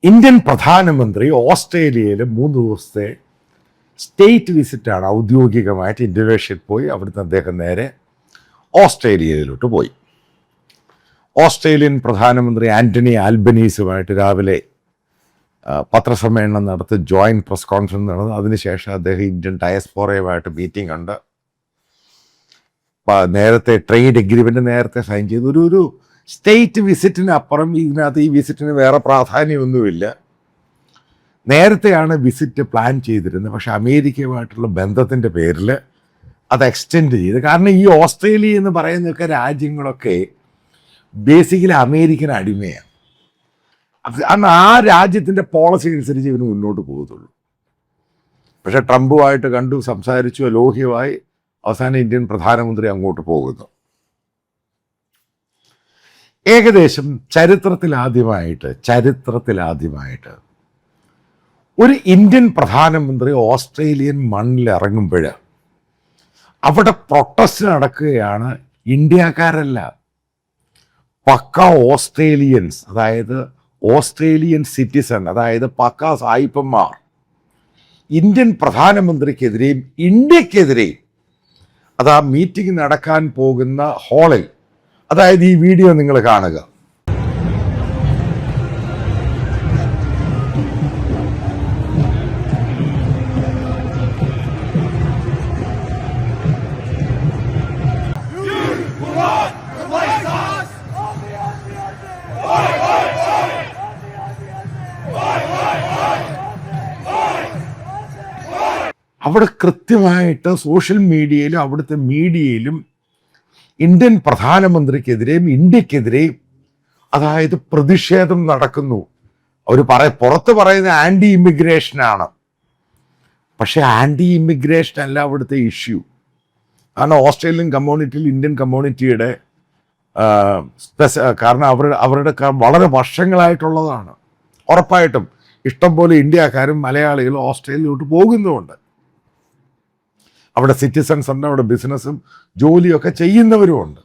Indian പ്രധാനമന്ത്രി ഓസ്ട്രേലിയയിൽ 3 ദിവസത്തെ സ്റ്റേറ്റ് വിസിറ്റാണ്. ഔദ്യോഗികമായിട്ട് ഇന്തോനേഷ്യയിൽ പോയി. അവിടുന്ന് അദ്ദേഹം നേരെ ഓസ്ട്രേലിയയിലോട്ട് പോയി. ഓസ്ട്രേലിയൻ പ്രധാനമന്ത്രി ആൻ്റണി ആൽബനീസുമായിട്ട് രാവിലെ പത്രസമ്മേളനം നടത്തി, ജോയിൻറ്റ് പ്രസ് കോൺഫറൻസ് നടന്നു. അതിനുശേഷം അദ്ദേഹം ഇന്ത്യൻ ഡയസ്പോറയുമായിട്ട് മീറ്റിംഗ് ഉണ്ട്. നേരത്തെ ട്രേഡ് എഗ്രിമെൻ്റ് നേരത്തെ സൈൻ ചെയ്തു. ഒരു സ്റ്റേറ്റ് വിസിറ്റിന് അപ്പുറം ഇതിനകത്ത് ഈ വിസിറ്റിന് വേറെ പ്രാധാന്യമൊന്നുമില്ല. നേരത്തെയാണ് വിസിറ്റ് പ്ലാൻ ചെയ്തിരുന്നത്. പക്ഷെ അമേരിക്കയുമായിട്ടുള്ള ബന്ധത്തിൻ്റെ പേരിൽ അത് എക്സ്റ്റെൻഡ് ചെയ്ത്. കാരണം ഈ ഓസ്ട്രേലിയ എന്ന് പറയുന്നൊക്കെ രാജ്യങ്ങളൊക്കെ ബേസിക്കലി അമേരിക്കൻ അടിമയാണ്. കാരണം ആ രാജ്യത്തിൻ്റെ പോളിസി അനുസരിച്ച് ഇവന് മുന്നോട്ട് പോകത്തുള്ളൂ. പക്ഷെ ട്രംപുമായിട്ട് കണ്ടു, സംസാരിച്ചു, ലോഹ്യമായി. അവസാനം ഇന്ത്യൻ പ്രധാനമന്ത്രി അങ്ങോട്ട് പോകുന്നു. ഏകദേശം ചരിത്രത്തിലാദ്യമായിട്ട് ഒരു ഇന്ത്യൻ പ്രധാനമന്ത്രി ഓസ്ട്രേലിയൻ മണ്ണിൽ ഇറങ്ങുമ്പോൾ അവിടെ പ്രൊട്ടസ്റ്റ് നടക്കുകയാണ്. ഇന്ത്യക്കാരല്ല, പക്ക ഓസ്ട്രേലിയൻസ്, അതായത് ഓസ്ട്രേലിയൻ സിറ്റിസൺ, അതായത് പക്ക സായിപ്പന്മാർ ഇന്ത്യൻ പ്രധാനമന്ത്രിക്കെതിരെയും ഇന്ത്യക്കെതിരെയും അത് ആ മീറ്റിംഗ് നടക്കാൻ പോകുന്ന ഹാളിൽ, അതായത് ഈ വീഡിയോ നിങ്ങൾ കാണുക. അവിടെ കൃത്യമായിട്ട് സോഷ്യൽ മീഡിയയിലും അവിടുത്തെ മീഡിയയിലും ഇന്ത്യൻ പ്രധാനമന്ത്രിക്കെതിരെയും ഇന്ത്യക്കെതിരെയും അതായത് പ്രതിഷേധം നടക്കുന്നു. അവർ പുറത്ത് പറയുന്ന ആൻറ്റി ഇമിഗ്രേഷനാണ്. പക്ഷേ ആൻറ്റി ഇമിഗ്രേഷൻ അല്ല അവിടുത്തെ ഇഷ്യൂ. കാരണം ഓസ്ട്രേലിയൻ കമ്മ്യൂണിറ്റിയിൽ ഇന്ത്യൻ കമ്മ്യൂണിറ്റിയുടെ കാരണം അവരുടെ വളരെ വർഷങ്ങളായിട്ടുള്ളതാണ്. ഉറപ്പായിട്ടും ഇഷ്ടംപോലെ ഇന്ത്യക്കാരും മലയാളികളും ഓസ്ട്രേലിയയിലോട്ട് പോകുന്നുമുണ്ട്. അവിടെ സിറ്റിസൺസ് ഉണ്ട്, അവിടെ ബിസിനസ്സും ജോലിയൊക്കെ ചെയ്യുന്നവരുമുണ്ട്.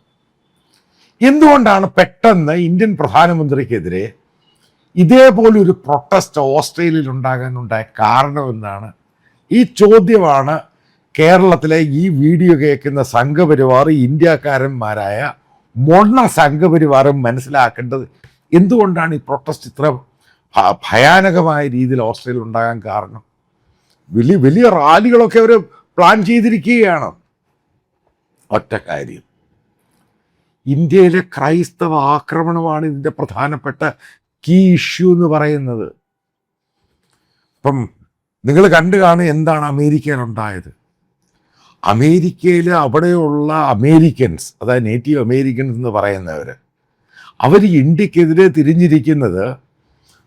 എന്തുകൊണ്ടാണ് പെട്ടെന്ന് ഇന്ത്യൻ പ്രധാനമന്ത്രിക്കെതിരെ ഇതേപോലൊരു പ്രൊട്ടസ്റ്റ് ഓസ്ട്രേലിയയിൽ ഉണ്ടാകാനുണ്ടായ കാരണമെന്നാണ് ഈ ചോദ്യമാണ് കേരളത്തിലെ ഈ വീഡിയോ കേൾക്കുന്ന സംഘപരിവാർ ഇന്ത്യക്കാരന്മാരായ മൊണ്ണ സംഘപരിവാറും മനസ്സിലാക്കേണ്ടത്. എന്തുകൊണ്ടാണ് ഈ പ്രൊട്ടസ്റ്റ് ഇത്ര ഭയാനകമായ രീതിയിൽ ഓസ്ട്രേലിയയിൽ ഉണ്ടാകാൻ കാരണം? വലിയ റാലികളൊക്കെ അവർ പ്ലാൻ ചെയ്തിരിക്കുകയാണ്. ഒറ്റ കാര്യം, ഇന്ത്യയിലെ ക്രൈസ്തവ ആക്രമണമാണ് ഇതിൻ്റെ പ്രധാനപ്പെട്ട കീ ഇഷ്യൂ എന്ന് പറയുന്നത്. ഇപ്പം നിങ്ങൾ കണ്ടു കാണുക എന്താണ് അമേരിക്കയിൽ ഉണ്ടായത്. അമേരിക്കയിൽ അവിടെയുള്ള അമേരിക്കൻസ്, അതായത് നേറ്റീവ് അമേരിക്കൻസ് എന്ന് പറയുന്നവർ, അവർ ഇന്ത്യക്കെതിരെ തിരിഞ്ഞിരിക്കുന്നത്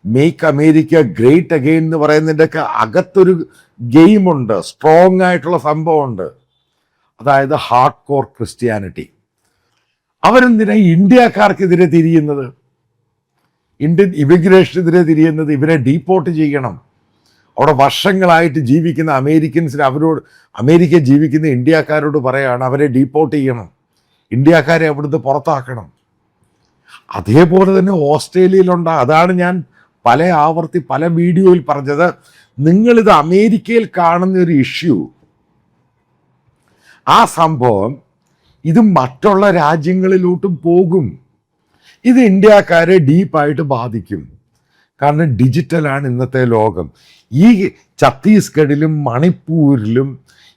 മേക്ക് അമേരിക്ക ഗ്രേറ്റ് അഗെയിൻ എന്ന് പറയുന്നതിൻ്റെയൊക്കെ അകത്തൊരു ഗെയിമുണ്ട്, സ്ട്രോങ് ആയിട്ടുള്ള സംഭവമുണ്ട്. അതായത് ഹാർഡ് കോർ ക്രിസ്ത്യാനിറ്റി. അവരെന്തിനാ ഇന്ത്യക്കാർക്കെതിരെ തിരിയുന്നത്, ഇന്ത്യൻ ഇമിഗ്രേഷനെതിരെ തിരിയുന്നത്? ഇവരെ ഡീപ്പോർട്ട് ചെയ്യണം. അവിടെ വർഷങ്ങളായിട്ട് ജീവിക്കുന്ന അമേരിക്കൻസിന് അമേരിക്ക ജീവിക്കുന്ന ഇന്ത്യക്കാരോട് പറയാണ് അവരെ ഡീപ്പോർട്ട് ചെയ്യണം, ഇന്ത്യക്കാരെ അവിടുന്ന് പുറത്താക്കണം. അതേപോലെ തന്നെ ഓസ്ട്രേലിയയിലുണ്ട്. അതാണ് ഞാൻ പല ആവർത്തി പല വീഡിയോയിൽ പറഞ്ഞത്. നിങ്ങളിത് അമേരിക്കയിൽ കാണുന്ന ഒരു ഇഷ്യൂ, ആ സംഭവം ഇത് മറ്റുള്ള രാജ്യങ്ങളിലോട്ടും പോകും. ഇത് ഇന്ത്യക്കാരെ ഡീപ്പായിട്ട് ബാധിക്കും. കാരണം ഡിജിറ്റലാണ് ഇന്നത്തെ ലോകം. ഈ ഛത്തീസ്ഗഡിലും മണിപ്പൂരിലും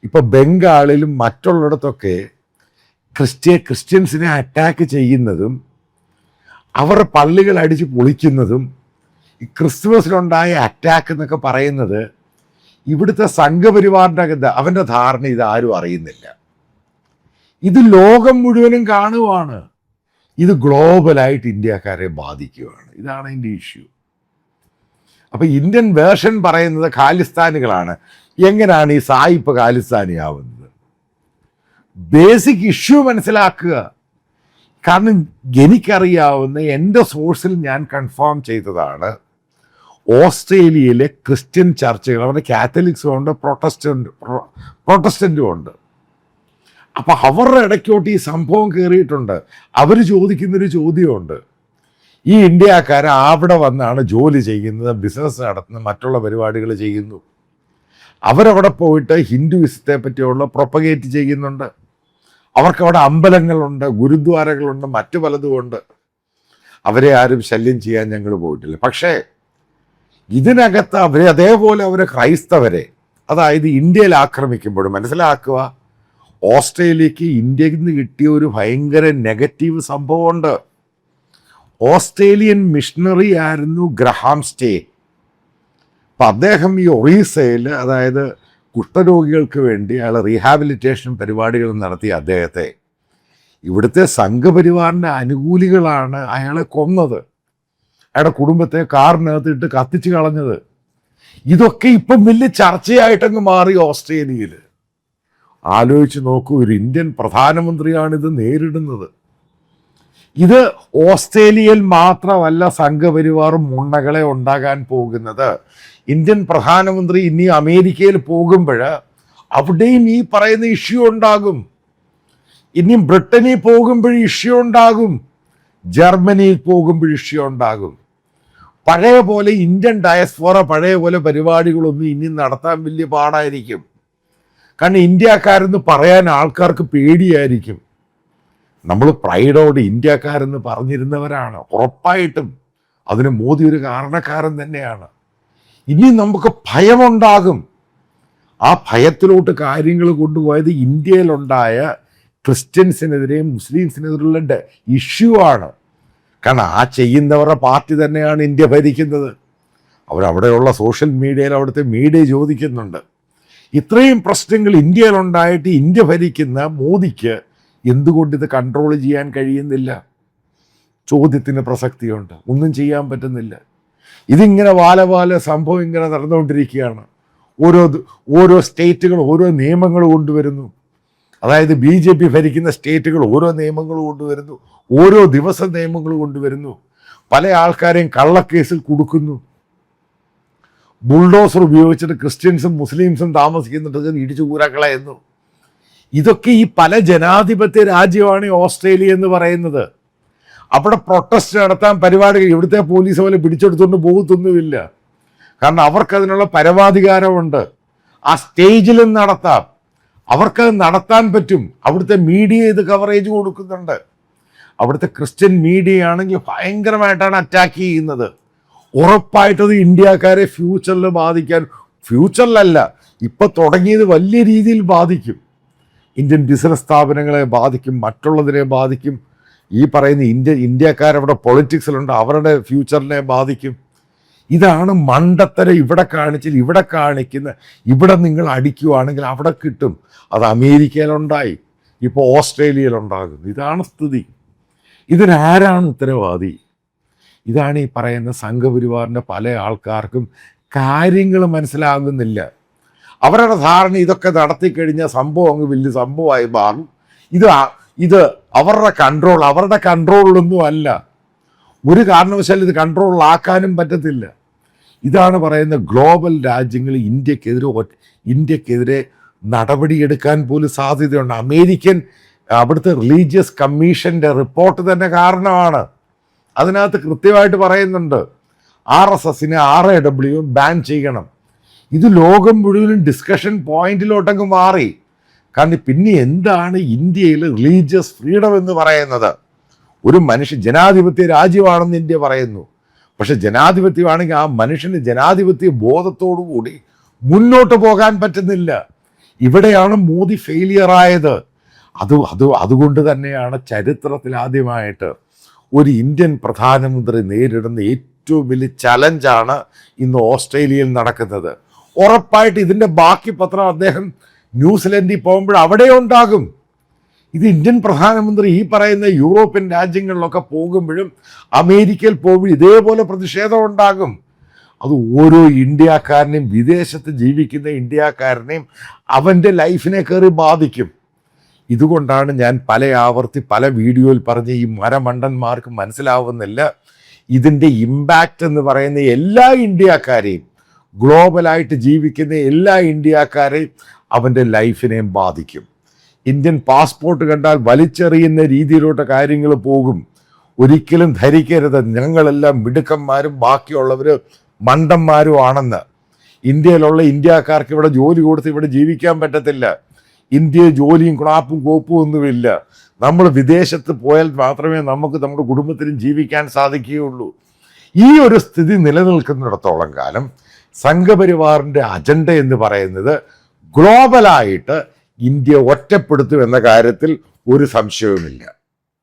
ഇപ്പോൾ ബംഗാളിലും മറ്റുള്ളിടത്തൊക്കെ ക്രിസ്ത്യൻസിനെ അറ്റാക്ക് ചെയ്യുന്നതും അവരുടെ പള്ളികൾ അടിച്ച് പൊളിക്കുന്നതും ഈ ക്രിസ്മസിലുണ്ടായ അറ്റാക്ക് എന്നൊക്കെ പറയുന്നത് ഇവിടുത്തെ സംഘപരിവാറിൻ്റെ അവൻ്റെ ധാരണ ഇതാരും അറിയുന്നില്ല. ഇത് ലോകം മുഴുവനും കാണുവാണ്. ഇത് ഗ്ലോബലായിട്ട് ഇന്ത്യക്കാരെ ബാധിക്കുകയാണ്. ഇതാണ് അതിൻ്റെ ഇഷ്യൂ. അപ്പോൾ ഇന്ത്യൻ വേർഷൻ പറയുന്നത് ഖാലിസ്ഥാനികളാണ്. എങ്ങനെയാണ് ഈ സായിപ്പ് ഖാലിസ്ഥാനിയാവുന്നത്? ബേസിക് ഇഷ്യൂ മനസ്സിലാക്കുക. കാരണം എനിക്കറിയാവുന്ന എൻ്റെ സോഴ്സിൽ ഞാൻ കൺഫേം ചെയ്തതാണ്, ഓസ്ട്രേലിയയിലെ ക്രിസ്ത്യൻ ചർച്ചുകൾ, അവരുടെ കാത്തലിക്സും ഉണ്ട്, പ്രൊട്ടസ്റ്റൻറ്റും ഉണ്ട്. അപ്പം അവരുടെ ഇടയ്ക്കോട്ട് ഈ സംഭവം കയറിയിട്ടുണ്ട്. അവർ ചോദിക്കുന്നൊരു ചോദ്യമുണ്ട്, ഈ ഇന്ത്യക്കാർ അവിടെ വന്നാണ് ജോലി ചെയ്യുന്നത്, ബിസിനസ് നടത്തുന്നത്, മറ്റുള്ള പരിപാടികൾ ചെയ്യുന്നു. അവരവിടെ പോയിട്ട് ഹിന്ദുയിസത്തെ പറ്റിയുള്ള പ്രൊപ്പഗേറ്റ് ചെയ്യുന്നുണ്ട്. അവർക്കവിടെ അമ്പലങ്ങളുണ്ട്, ഗുരുദ്വാരകളുണ്ട്, മറ്റു പലതുമുണ്ട്. അവരെ ആരും ശല്യം ചെയ്യാൻ ഞങ്ങൾ പോയിട്ടില്ല. പക്ഷേ ഇതിനകത്ത് അതേപോലെ അവരെ ക്രൈസ്തവരെ, അതായത് ഇന്ത്യയിൽ ആക്രമിക്കുമ്പോഴും മനസ്സിലാക്കുക, ഓസ്ട്രേലിയക്ക് ഇന്ത്യയിൽ നിന്ന് കിട്ടിയ ഒരു ഭയങ്കര നെഗറ്റീവ് സംഭവമുണ്ട്. ഓസ്ട്രേലിയൻ മിഷണറി ആയിരുന്നു ഗ്രഹാം സ്റ്റേ. അപ്പം അദ്ദേഹം ഈ ഒറീസയിൽ, അതായത് കുഷ്ഠരോഗികൾക്ക് വേണ്ടി അയാൾ റീഹാബിലിറ്റേഷൻ പരിപാടികൾ നടത്തിയ അദ്ദേഹത്തെ ഇവിടുത്തെ സംഘപരിവാറിൻ്റെ അനുകൂലികളാണ് അയാളെ കൊന്നത്, അയാളുടെ കുടുംബത്തെ കാറിനകത്തിട്ട് കത്തിച്ച് കളഞ്ഞത്. ഇതൊക്കെ ഇപ്പം വലിയ ചർച്ചയായിട്ടങ്ങ് മാറി ഓസ്ട്രേലിയയിൽ. ആലോചിച്ച് നോക്കൂ, ഒരു ഇന്ത്യൻ പ്രധാനമന്ത്രിയാണിത് നേരിടുന്നത്. ഇത് ഓസ്ട്രേലിയയിൽ മാത്രമല്ല സംഘപരിവാർ മുണ്ണകളെ ഉണ്ടാകാൻ പോകുന്നത്. ഇന്ത്യൻ പ്രധാനമന്ത്രി ഇനി അമേരിക്കയിൽ പോകുമ്പോൾ അവിടെയും ഈ പറയുന്ന ഇഷ്യൂ ഉണ്ടാകും. ഇനി ബ്രിട്ടനിൽ പോകുമ്പോൾ ഇഷ്യൂ ഉണ്ടാകും, ജർമ്മനിയിൽ പോകുമ്പോൾ ഇഷ്യൂ ഉണ്ടാകും. പഴയ പോലെ ഇന്ത്യൻ ഡയസ്പോറ പഴയ പോലെ പരിപാടികളൊന്നും ഇനി നടത്താൻ വലിയ പാടായിരിക്കും. കാരണം ഇന്ത്യക്കാരെന്ന് പറയാൻ ആൾക്കാർക്ക് പേടിയായിരിക്കും. നമ്മൾ പ്രൈഡോട് ഇന്ത്യക്കാരെന്ന് പറഞ്ഞിരുന്നവരാണ്, ഉറപ്പായിട്ടും അതിന് മോദി ഒരു കാരണക്കാരൻ തന്നെയാണ്. ഇനി നമുക്ക് ഭയമുണ്ടാകും. ആ ഭയത്തിലോട്ട് കാര്യങ്ങൾ കൊണ്ടുപോയത് ഇന്ത്യയിലുണ്ടായ ക്രിസ്ത്യൻസിനെതിരെയും മുസ്ലിംസിനെതിരെയുള്ള ഇഷ്യൂ ആണ്. കാരണം ആ ചെയ്യുന്നവരുടെ പാർട്ടി തന്നെയാണ് ഇന്ത്യ ഭരിക്കുന്നത്. അവരവിടെയുള്ള സോഷ്യൽ മീഡിയയിൽ അവിടുത്തെ മീഡിയ ചോദിക്കുന്നുണ്ട്, ഇത്രയും പ്രശ്നങ്ങൾ ഇന്ത്യയിലുണ്ടായിട്ട് ഇന്ത്യ ഭരിക്കുന്ന മോദിക്ക് എന്തുകൊണ്ട് ഇത് കൺട്രോൾ ചെയ്യാൻ കഴിയുന്നില്ല? ചോദ്യത്തിന് പ്രസക്തിയുണ്ട്. ഒന്നും ചെയ്യാൻ പറ്റുന്നില്ല. ഇതിങ്ങനെ വാല സംഭവം ഇങ്ങനെ നടന്നുകൊണ്ടിരിക്കുകയാണ്. ഓരോ സ്റ്റേറ്റുകൾ ഓരോ നിയമങ്ങൾ കൊണ്ടുവരുന്നു. അതായത് BJP ഭരിക്കുന്ന സ്റ്റേറ്റുകൾ ഓരോ നിയമങ്ങൾ കൊണ്ടുവരുന്നു, ഓരോ ദിവസം നിയമങ്ങൾ കൊണ്ടുവരുന്നു. പല ആൾക്കാരെയും കള്ളക്കേസിൽ കുടുക്കുന്നു. ബുൾഡോസർ ഉപയോഗിച്ചിട്ട് ക്രിസ്ത്യൻസും മുസ്ലിംസും താമസിക്കുന്നുണ്ട് ഇടിച്ചു കൂരാക്കളയുന്നു. ഇതൊക്കെ ഈ പല ജനാധിപത്യ രാജ്യമാണ് ഓസ്ട്രേലിയ എന്ന് പറയുന്നത്. അവിടെ പ്രൊട്ടസ്റ്റ് നടത്താൻ പരിപാടികൾ ഇവിടുത്തെ പോലീസ് പോലെ പിടിച്ചെടുത്തുകൊണ്ട് പോകത്തൊന്നുമില്ല. കാരണം അവർക്കതിനുള്ള പരമാധികാരമുണ്ട്. ആ സ്റ്റേജിലും നടത്താം, അവർക്കത് നടത്താൻ പറ്റും. അവിടുത്തെ മീഡിയ ഇത് കവറേജ് കൊടുക്കുന്നുണ്ട്. അവിടുത്തെ ക്രിസ്ത്യൻ മീഡിയ ആണെങ്കിൽ ഭയങ്കരമായിട്ടാണ് അറ്റാക്ക് ചെയ്യുന്നത്. ഉറപ്പായിട്ടത് ഇന്ത്യക്കാരെ ഫ്യൂച്ചറിൽ ബാധിക്കാൻ, ഫ്യൂച്ചറിലല്ല ഇപ്പം തുടങ്ങിയത് വലിയ രീതിയിൽ ബാധിക്കും. ഇന്ത്യൻ ബിസിനസ് സ്ഥാപനങ്ങളെ ബാധിക്കും, മറ്റുള്ളതിനെ ബാധിക്കും. ഈ പറയുന്ന ഇന്ത്യക്കാരവിടെ പൊളിറ്റിക്സിലുണ്ട്, അവരുടെ ഫ്യൂച്ചറിനെ ബാധിക്കും. ഇതാണ് മണ്ടത്തരം ഇവിടെ കാണിക്കുന്ന. ഇവിടെ നിങ്ങൾ അടിക്കുകയാണെങ്കിൽ അവിടെ കിട്ടും. അത് അമേരിക്കയിലുണ്ടായി, ഇപ്പോൾ ഓസ്ട്രേലിയയിലുണ്ടാകും. ഇതാണ് സ്ഥിതി. ഇതിനാരാണ് ഉത്തരവാദി? ഇതാണ് ഈ പറയുന്ന സംഘപരിവാറിൻ്റെ പല ആൾക്കാർക്കും കാര്യങ്ങൾ മനസ്സിലാകുന്നില്ല. അവരുടെ ധാരണ ഇതൊക്കെ നടത്തിക്കഴിഞ്ഞാൽ സംഭവം അങ്ങ് വലിയ സംഭവമായി മാറും. ഇത് അവരുടെ കൺട്രോളിലൊന്നും അല്ല. ഒരു കാരണവശാലും ഇത് കൺട്രോളിലാക്കാനും പറ്റത്തില്ല. ഇതാണ് പറയുന്ന ഗ്ലോബൽ രാജ്യങ്ങൾ ഇന്ത്യക്കെതിരെ നടപടിയെടുക്കാൻ പോലും സാധ്യതയുണ്ട്. അവിടുത്തെ റിലീജിയസ് കമ്മീഷൻ്റെ റിപ്പോർട്ട് തന്നെ കാരണമാണ്. അതിനകത്ത് കൃത്യമായിട്ട് പറയുന്നുണ്ട് RSSനെ RAW ബാൻ ചെയ്യണം. ഇത് ലോകം മുഴുവനും ഡിസ്കഷൻ പോയിന്റിലോട്ടങ്ങ് മാറി. കാരണം പിന്നെ എന്താണ് ഇന്ത്യയിൽ റിലീജിയസ് ഫ്രീഡം എന്ന് പറയുന്നത്? ഒരു ജനാധിപത്യ രാജ്യമാണെന്ന് ഇന്ത്യ പറയുന്നു. പക്ഷെ ജനാധിപത്യമാണെങ്കിൽ ആ മനുഷ്യന് ജനാധിപത്യ ബോധത്തോടുകൂടി മുന്നോട്ട് പോകാൻ പറ്റുന്നില്ല. ഇവിടെയാണ് മോദി ഫെയിലിയറായത്. അതുകൊണ്ട് തന്നെയാണ് ചരിത്രത്തിൽ ആദ്യമായിട്ട് ഒരു ഇന്ത്യൻ പ്രധാനമന്ത്രി നേരിടുന്ന ഏറ്റവും വലിയ ചലഞ്ചാണ് ഇന്ന് ഓസ്ട്രേലിയയിൽ നടക്കുന്നത്. ഉറപ്പായിട്ട് ഇതിൻ്റെ ബാക്കി പത്രം അദ്ദേഹം ന്യൂസിലൻഡിൽ പോകുമ്പോൾ അവിടെ ഉണ്ടാകും. ഇത് ഇന്ത്യൻ പ്രധാനമന്ത്രി ഈ പറയുന്ന യൂറോപ്യൻ രാജ്യങ്ങളിലൊക്കെ പോകുമ്പോഴും അമേരിക്കയിൽ പോകുമ്പോഴും ഇതേപോലെ പ്രതിഷേധം ഉണ്ടാകും. അത് ഓരോ ഇന്ത്യക്കാരനെയും, വിദേശത്ത് ജീവിക്കുന്ന ഇന്ത്യക്കാരനെയും അവൻ്റെ ലൈഫിനെ കയറി ബാധിക്കും. ഇതുകൊണ്ടാണ് ഞാൻ പല വീഡിയോയിൽ പറഞ്ഞ ഈ മരമണ്ടന്മാർക്ക് മനസ്സിലാവുന്നില്ല ഇതിൻ്റെ ഇമ്പാക്റ്റ് എന്ന് പറയുന്ന എല്ലാ ഇന്ത്യക്കാരെയും, ഗ്ലോബലായിട്ട് ജീവിക്കുന്ന എല്ലാ ഇന്ത്യക്കാരെയും അവൻ്റെ ലൈഫിനെയും ബാധിക്കും. ഇന്ത്യൻ പാസ്പോർട്ട് കണ്ടാൽ വലിച്ചെറിയുന്ന രീതിയിലോട്ട് കാര്യങ്ങൾ പോകും. ഒരിക്കലും ധരിക്കരുത് ഞങ്ങളെല്ലാം മിടുക്കന്മാരും ബാക്കിയുള്ളവർ മണ്ടന്മാരും ആണെന്ന്. ഇന്ത്യയിലുള്ള ഇന്ത്യക്കാർക്ക് ഇവിടെ ജോലി കൊടുത്ത് ഇവിടെ ജീവിക്കാൻ പറ്റത്തില്ല. ഇന്ത്യയിൽ ജോലിയും ക്ലാപ്പും കോപ്പും ഒന്നുമില്ല. നമ്മൾ വിദേശത്ത് പോയാൽ മാത്രമേ നമുക്ക് നമ്മുടെ കുടുംബത്തിനും ജീവിക്കാൻ സാധിക്കുകയുള്ളൂ. ഈ ഒരു സ്ഥിതി നിലനിൽക്കുന്നിടത്തോളം കാലം സംഘപരിവാറിൻ്റെ അജണ്ട എന്ന് പറയുന്നത് ഗ്ലോബലായിട്ട് ഇന്ത്യ ഒറ്റപ്പെടുത്തും എന്ന കാര്യത്തിൽ ഒരു സംശയവുമില്ല.